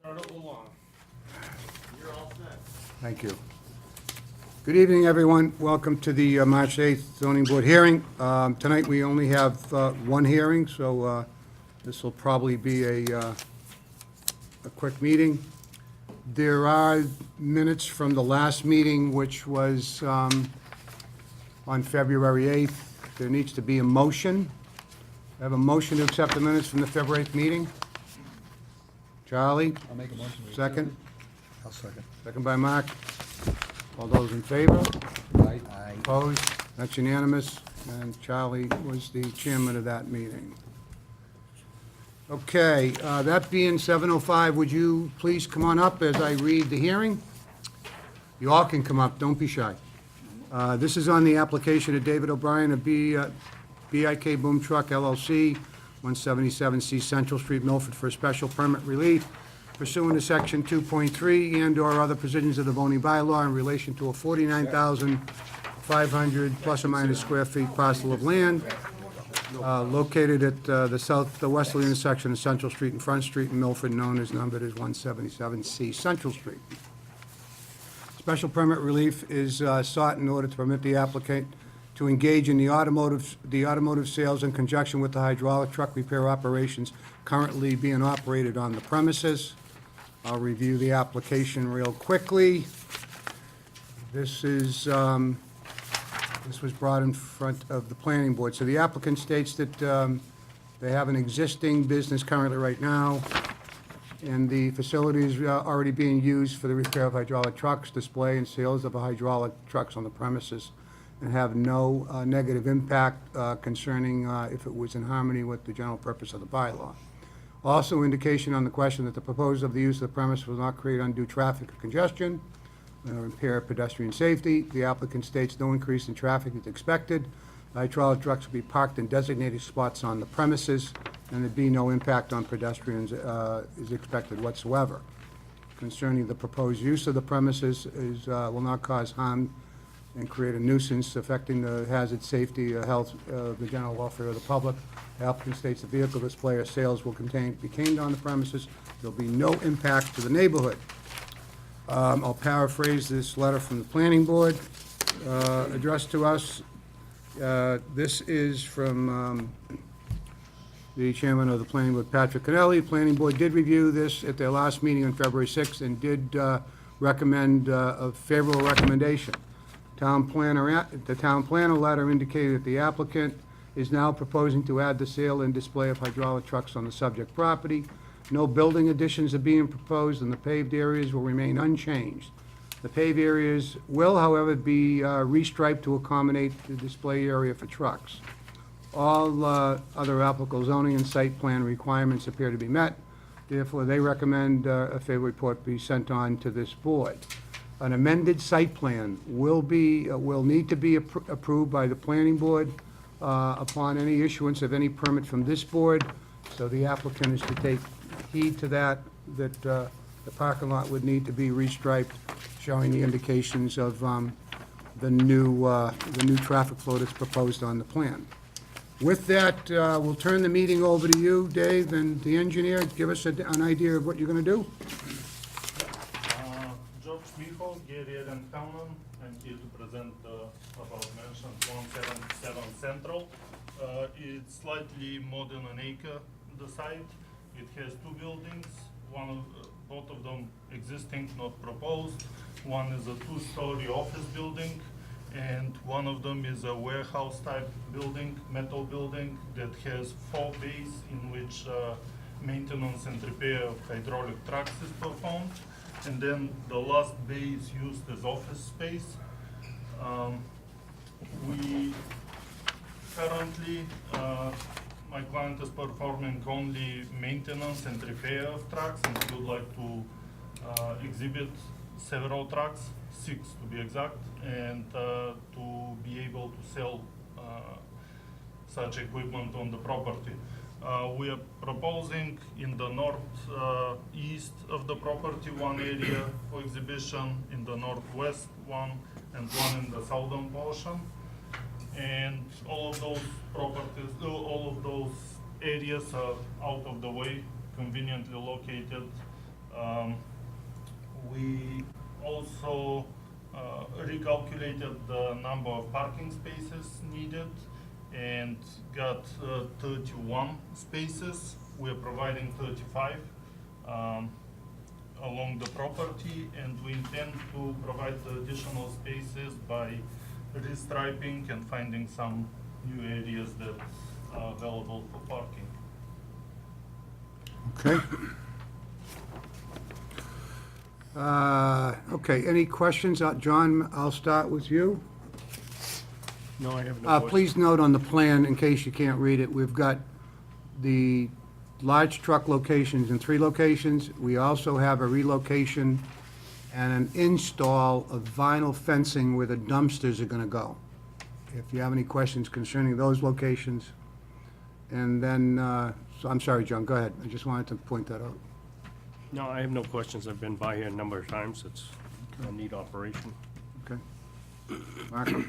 You're all set. Thank you. Good evening, everyone. Welcome to the March 8th zoning board hearing. Tonight, we only have one hearing, so this will probably be a quick meeting. There are minutes from the last meeting, which was on February 8th. There needs to be a motion. I have a motion to accept the minutes from the February 8th meeting. Charlie? I'll make a motion. Second? I'll second. Second by Mark. All those in favor? Aye. Opposed? That's unanimous, and Charlie was the chairman of that meeting. Okay, that being 7:05, would you please come on up as I read the hearing? You all can come up, don't be shy. This is on the application of David O'Brien of BIK Boom Truck LLC, 177C Central Street, Milford, for a special permit relief pursuant to Section 2.3 and/or other provisions of the zoning bylaw in relation to a 49,500 plus or minus square feet parcel of land located at the westerly intersection of Central Street and Front Street in Milford, known as numbered as 177C Central Street. Special permit relief is sought in order to permit the applicant to engage in the automotive sales in conjunction with the hydraulic truck repair operations currently being operated on the premises. I'll review the application real quickly. This was brought in front of the planning board. So the applicant states that they have an existing business currently right now, and the facility is already being used for the repair of hydraulic trucks, display and sales of hydraulic trucks on the premises, and have no negative impact concerning if it was in harmony with the general purpose of the bylaw. Also, indication on the question that the proposal of the use of the premise will not create undue traffic or congestion or impair pedestrian safety. The applicant states no increase in traffic is expected. Hydraulic trucks will be parked in designated spots on the premises, and there'd be no impact on pedestrians is expected whatsoever. Concerning the proposed use of the premises will not cause harm and create a nuisance affecting the hazard, safety, health, the general welfare of the public. The applicant states the vehicle display or sales will be contained on the premises. There'll be no impact to the neighborhood. I'll paraphrase this letter from the planning board addressed to us. This is from the chairman of the planning board, Patrick Cannelli. Planning board did review this at their last meeting on February 6th and did recommend a favorable recommendation. The town planner letter indicated that the applicant is now proposing to add the sale and display of hydraulic trucks on the subject property. No building additions are being proposed, and the paved areas will remain unchanged. The paved areas will, however, be restriped to accommodate the display area for trucks. All other applicable zoning and site plan requirements appear to be met. Therefore, they recommend a favorable report be sent on to this board. An amended site plan will need to be approved by the planning board upon any issuance of any permit from this board. So the applicant is to take heed to that the parking lot would need to be restriped, showing the indications of the new traffic flow that's proposed on the plan. With that, we'll turn the meeting over to you, Dave, and the engineer. Give us an idea of what you're going to do. George Milford, Gary and Hanlon. I'm here to present about mentioned 177 Central. It's slightly more than an acre, the site. It has two buildings, both of them existing, not proposed. One is a two-story office building, and one of them is a warehouse type building, metal building, that has 4 bays in which maintenance and repair of hydraulic trucks is performed. And then the last bay is used as office space. We currently, my client is performing only maintenance and repair of trucks, and we would like to exhibit several trucks, 6 to be exact, and to be able to sell such equipment on the property. We are proposing in the northeast of the property one area for exhibition, in the northwest one, and one in the southern portion. And all of those properties, all of those areas are out of the way, conveniently located We also recalculated the number of parking spaces needed and got 31 spaces. We're providing 35 along the property, and we intend to provide the additional spaces by restriping and finding some new areas that are available for parking. Okay. Okay, any questions? John, I'll start with you. No, I have no questions. Please note on the plan, in case you can't read it, we've got the large truck locations in 3 locations. We also have a relocation and an install of vinyl fencing where the dumpsters are gonna go. If you have any questions concerning those locations. And then, so I'm sorry, John, go ahead. I just wanted to point that out. No, I have no questions. I've been by here a number of times. It's a neat operation. Okay. Marco?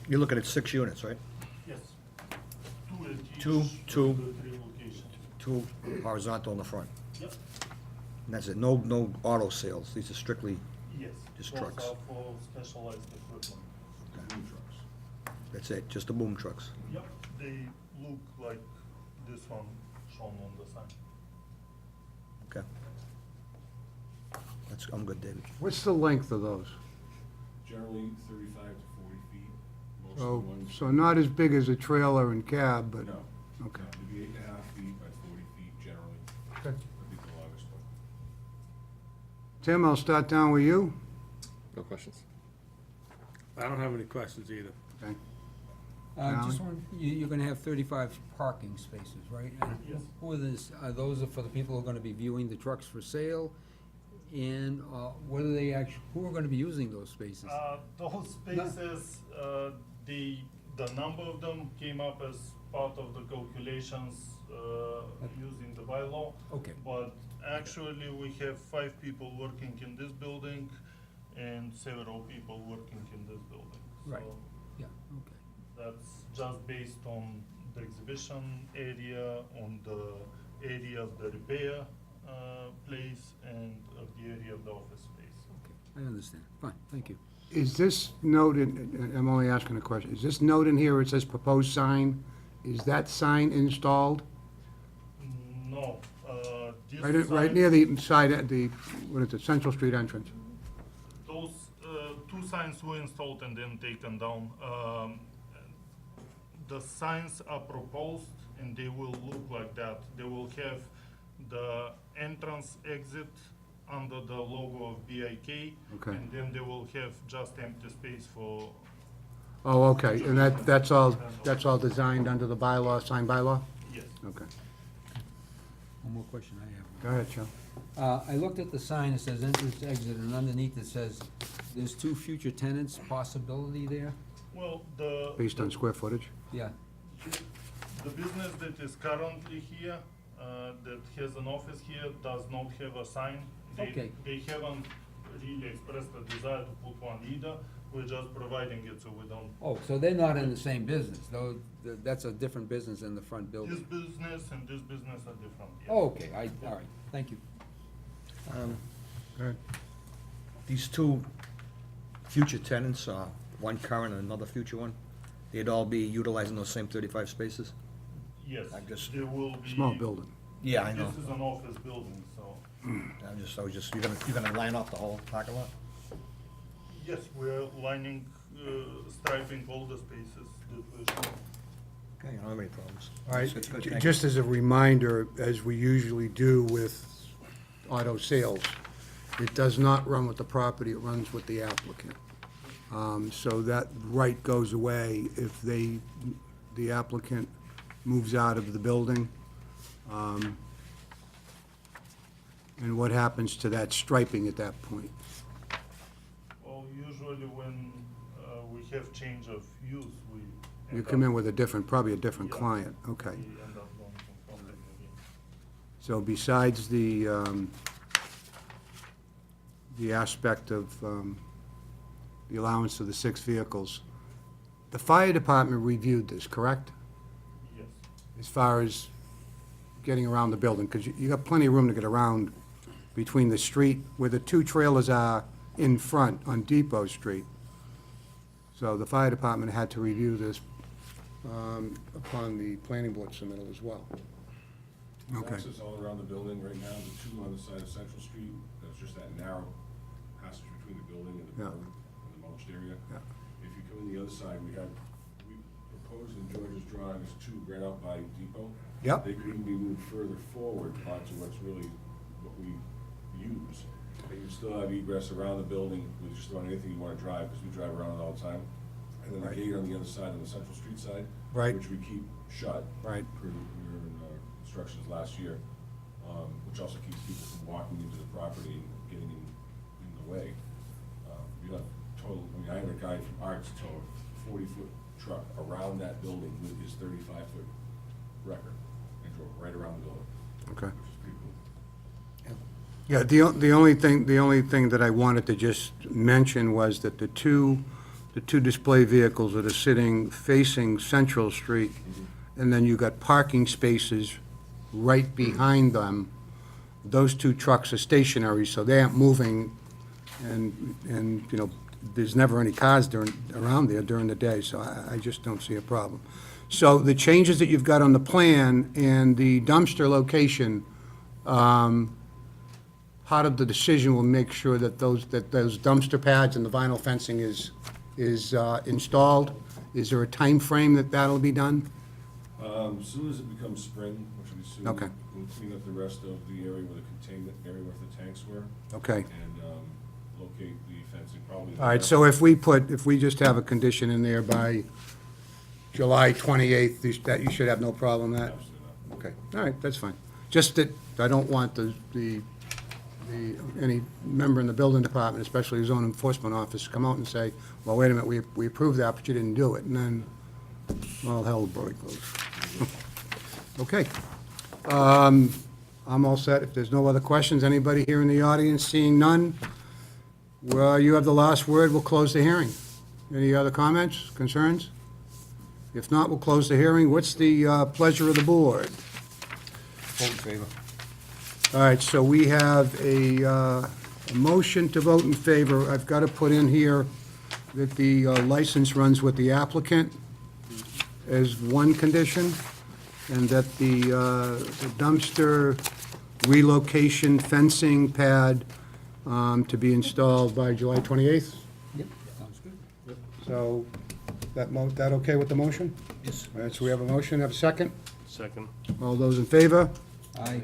You're looking at 6 units, right? Yes. 2 at each Two, of two. the 3 locations. 2 horizontal in the front. Yep. And that's it, no auto sales, these are strictly, Yes. Just Those trucks. are for specialized equipment. Boom trucks. that's it, just the boom trucks. Yep, they look like this one shown on the sign. Okay. I'm good, David. What's the length of those? Generally 35 to 40 feet. Most of the So, ones. so not as big as a trailer and cab, but, No. okay. No, it'd be 8.5 feet by 40 feet generally. Okay. That'd be the longest one. Tim, I'll start down with you. No questions. I don't have any questions either. Okay. Just one, you're gonna have 35 parking spaces, right? And Yes. Who are this, are those for the people who are gonna be viewing the trucks for sale? And, what are they who are gonna be using those spaces? Those spaces, the number of them came up as part of the calculations using the bylaw. Okay. But actually, we have 5 people working in this building and several people working in this building. Right. So Yeah, okay. that's just based on the exhibition area, on the area of the repair place, and of the area of the office space. Okay, I understand. Fine, thank you. Is this note, I'm only asking a question, is this note in here, where it says proposed sign, is that sign installed? No, this Right sign- near the side, at the, what is it, Central Street entrance? Those 2 signs were installed and then taken down. The signs are proposed and they will look like that. They will have the entrance exit under the logo of BIK. Okay. And then they will have just empty space for, Oh, okay, and that's all designed under the bylaw, sign bylaw? yes. Okay. One more question I have. Go ahead, Joe. I looked at the sign, it says entrance, exit, and underneath it says there's 2 future tenants, possibility there? Well, the. Based on square footage? Yeah, The business that is currently here, that has an office here, does not have a sign. Okay. They haven't really expressed a desire to put one either. We're just providing it so we don't. oh, so they're not in the same business, though, that's a different business in the front This building? business and this business are different. yeah. Oh, okay, all right, thank you. Go ahead. These 2 future tenants, one current and another future one, they'd all be utilizing those same 35 spaces? Yes, I'm just- there will be. Small building. Yeah, I know. This is an office building, so, I was just, you're gonna line off the whole parking lot? yes, we're lining, striping all the spaces that we're showing. Okay, I don't have any problems. All right, Good, thank you. just as a reminder, as we usually do with auto sales, it does not run with the property, it runs with the applicant. So that right goes away if the applicant moves out of the building. And what happens to that striping at that point? Well, usually when we have change of use, we. You end come up- in with a different, probably a different Yeah. client, okay. We end up going to contact again. So besides the aspect of the allowance of the 6 vehicles, the fire department reviewed this, correct? Yes, As far as getting around the building, because you got plenty of room to get around between the street where the two trailers are in front on Depot Street. So the fire department had to review this upon the planning board submittal as well. Okay. Access all around the building right now, the two on the side of Central Street, that's just that narrow passage between the building and the Yeah. berm and the mulched area. Yeah. If you come in the other side, we proposed in George's drawing is two right out by Depot. Yep. They could even be moved further forward onto what's really what we use. But you still have egress around the building with just about anything you wanna drive, because we drive around it all the time. And then the Right. gate on the other side, on the Central Street side. Right. Which we keep shut. Right. Per your instructions last year, which also keeps people from walking into the property and getting in the way. You have total, I mean, I had a guy from Arts tow a 40-foot truck around that building with his 35-foot record and drove right around the building, Okay. which is pretty cool. Yeah, the only thing that I wanted to just mention was that the two display vehicles that are sitting facing Central Street, and then you got parking spaces right behind them, those two trucks are stationary, so they aren't moving, and, you know, there's never any cars around there during the day, so I just don't see a problem. So the changes that you've got on the plan and the dumpster location, part of the decision will make sure that those dumpster pads and the vinyl fencing is installed. Is there a time frame that that'll be done? As soon as it becomes spring, which will be soon. Okay. We'll clean up the rest of the area where the containment area where the tanks were, Okay. and locate the fencing probably. All right, so if we just have a condition in there by July 28th, that you should have no problem with that? Absolutely not. Okay, all right, that's fine. Just that, I don't want any member in the building department, especially the zone enforcement office, to come out and say, well, wait a minute, we approved that, but you didn't do it, and then, well, hell breaks loose. Okay. I'm all set. If there's no other questions, anybody here in the audience, seeing none, well, you have the last word, we'll close the hearing. Any other comments, concerns? If not, we'll close the hearing. What's the pleasure of the board? Vote in favor. All right, so we have a motion to vote in favor. I've got to put in here that the license runs with the applicant as one condition, and that the dumpster relocation fencing pad to be installed by July 28th. Yep, sounds good. So, that okay with the motion? Yes. All right, so we have a motion, have a second? Second. All those in favor? Aye.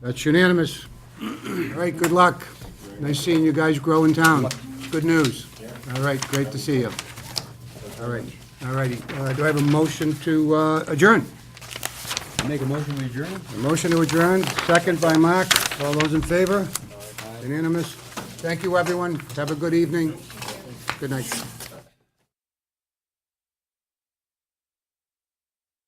That's unanimous. All right, good luck. Nice seeing you guys grow in town. Good news. All right, great to see you. All right, all righty. Do I have a motion to adjourn? Make a motion to adjourn? A motion to adjourn, second by Mark. All those in favor? Unanimous. Thank you, everyone. Have a good evening. Good night.